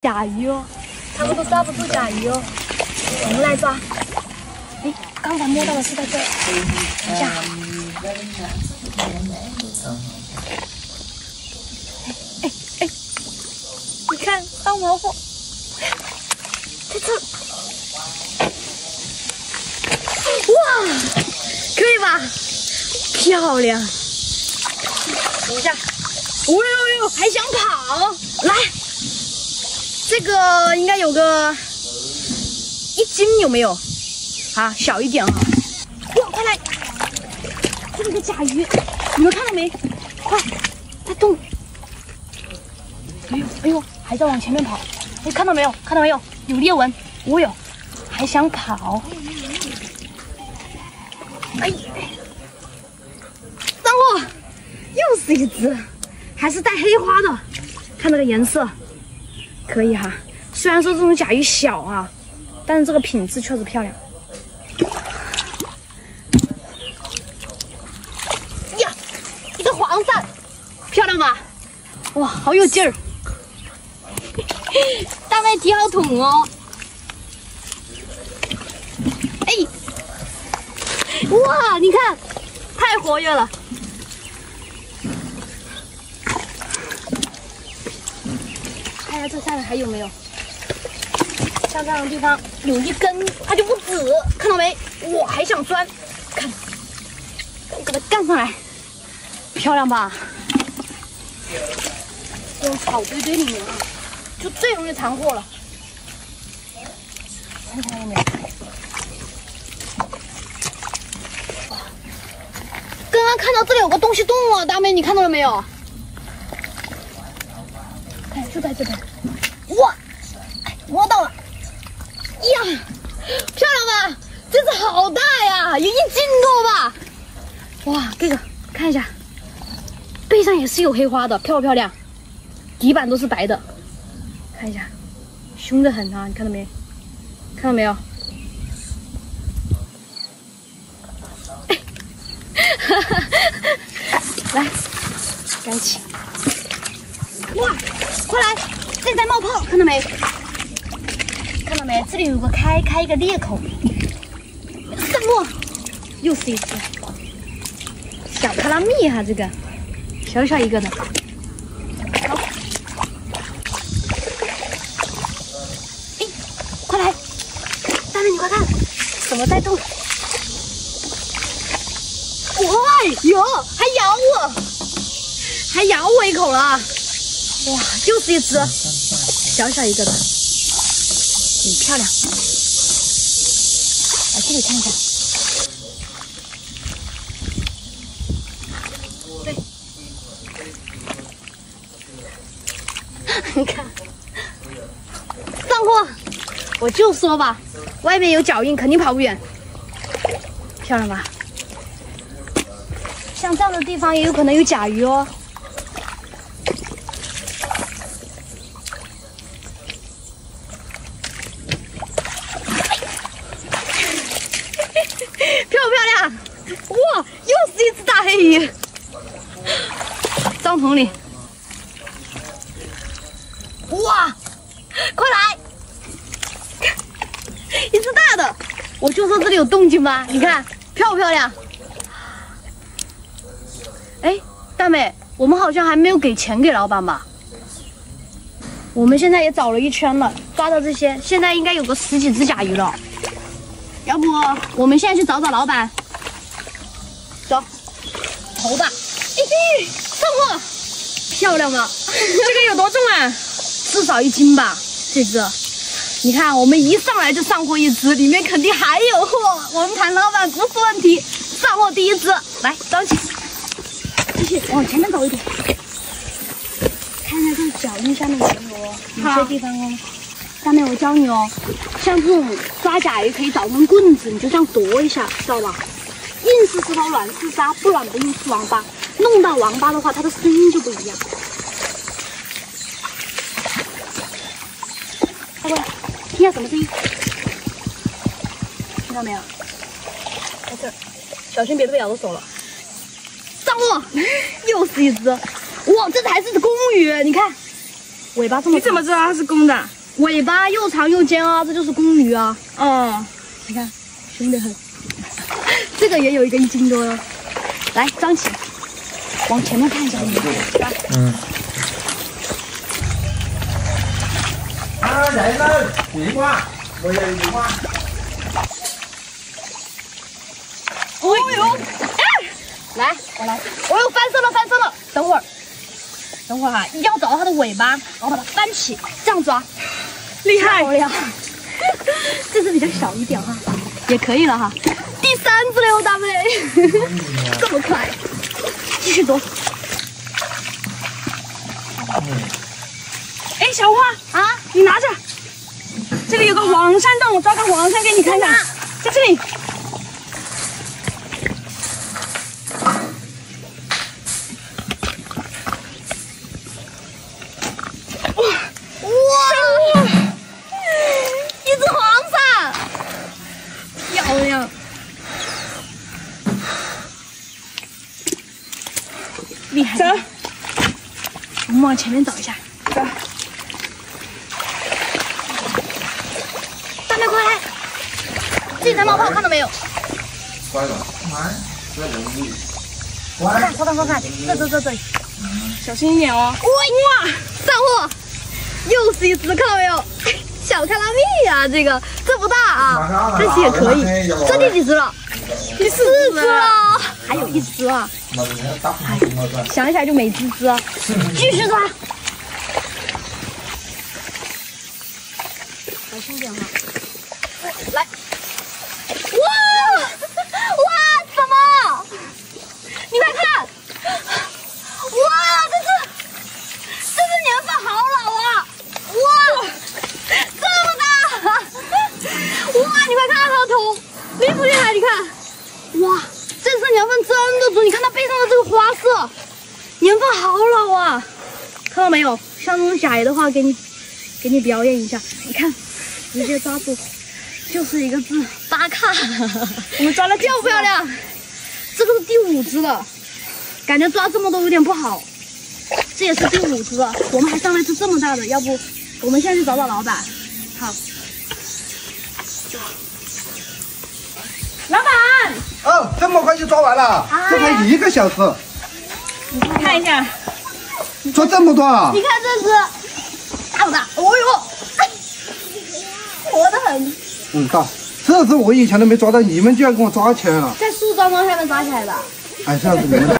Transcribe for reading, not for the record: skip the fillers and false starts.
甲鱼哦，他们都抓不住甲鱼哦，我们来抓。哎，刚才摸到的是在这儿，等一下。哎，你看大毛货在这儿，哇，可以吧？漂亮。等一下，哦呦，还想跑，来。 这个应该有个1斤，有没有？啊，小一点哈。哇，快来！这里的甲鱼，你们看到没？快，在动！哎呦，还在往前面跑。哎，看到没有？看到没有？有裂纹。哦哟，还想跑。哎，上货，又是一只，还是带黑花的。看这个颜色。 可以哈，虽然说这种甲鱼小啊，但是这个品质确实漂亮。呀，一个黄鳝，漂亮吧？哇，好有劲儿！大妹提好桶哦。哎，哇，你看，太活跃了。 看一下这下面还有没有？像这样的地方有一根，它就不止，看到没？哇，还想钻，看，我给它干上来，漂亮吧？这种草堆堆里面啊，就最容易藏货了。看看有没有？刚刚看到这里有个东西动了，大妹，你看到了没有？ 看，就在这边，哇，摸到了，呀，漂亮吧？这只好大呀，有1斤多吧？哇，这个看一下，背上也是有黑花的，漂不漂亮？底板都是白的，看一下，凶得很啊！你看到没？看到没有？来，赶紧，哇！ 快来，这里在冒泡，看到没？看到没？这里有个开一个裂口。上货，又是一只小卡拉蜜哈，这个小小一个的。好，哎，快来，大妹你快看，怎么在动？哇，有，还咬我，还咬我一口了。 哇，又是一只小小一个的，很漂亮。来这里看一下，对，你看，上货！我就说吧，外面有脚印，肯定跑不远。漂亮吧？像这样的地方也有可能有甲鱼哦。 漂不漂亮？哇，又是一只大黑鱼！帐篷里，哇，快来！一只大的，我就说这里有动静吧？你看漂不漂亮？哎，大美，我们好像还没有给钱给老板吧？我们现在也找了一圈了，抓到这些，现在应该有个10几只甲鱼了。 要不我们现在去找找老板，走，头大，咦，上货，漂亮吗？这个有多重啊？至少1斤吧，这只。你看，我们一上来就上货一只，里面肯定还有货。我们谈老板不是问题，上货第1只，来装起，继续往前面走一点，看一下这脚印下面有些地方哦。 下面我教你哦，像这种抓甲鱼可以找根棍子，你就这样夺一下，知道吧？硬是石头，软是沙，不软不硬是王八。弄到王八的话，它的声音就不一样。快过来，听下什么声音？听到没有？在这儿，小心别被咬到手了。上货，又是一只，哇，这才是公鱼，你看。尾巴这么长。你怎么知道它是公的？尾巴又长又尖啊，这就是公驴啊。哦，你看，凶得很。这个也有一个1斤多哟。来，张起，往前面看一下。来。嗯。啊，来了，地瓜，我要地瓜。哦呦！哎，来，我来。哦呦，翻身了，翻身了。等会儿哈，一定要找到它的尾巴，然后把它翻起，这样抓。厉害！漂亮。这只比较小一点哈，也可以了哈。第3只了哟，大妹，这么快，继续捉。哎，小花啊，你拿着，这里有个黄鳝洞，我抓个黄鳝给你看看，在这里。哇！一只黄鳝，漂亮。厉害！走，我们往前面找一下。走。大妹，快来！自己在冒泡，看到没有？乖了，来，这容易。看，稍看，这里。小心一点哦。哇！上货，又是一只，看到没有？小卡拉蜜啊，这不大啊，但是也可以。这第几只了？第4只了，还有1只啊。想起来就美滋滋啊！继续抓，小心点哈。来，哇，怎么？你快看，哇，这只年份好老啊！哇，这么大！哇，你快看看它的头，厉不厉害？你看，哇，这只年份真的准！你看它背上的这个花色，年份好老啊！看到没有？像这种假的话，给你表演一下。你看，直接抓住，就是一个字，大咖。我们抓了漂不漂亮？这个是第5只了，感觉抓这么多有点不好。这也是第5只了，我们还上来只这么大的，要不我们现在去找找老板。好，老板。哦，这么快就抓完了，这才1个小时，你看一下，抓这么多啊！你看这只大不大？哦呦，活得很。嗯，大，这是我以前都没抓到，你们居然给我抓起来了。在树桩下面抓起来的。哎，这样子你们。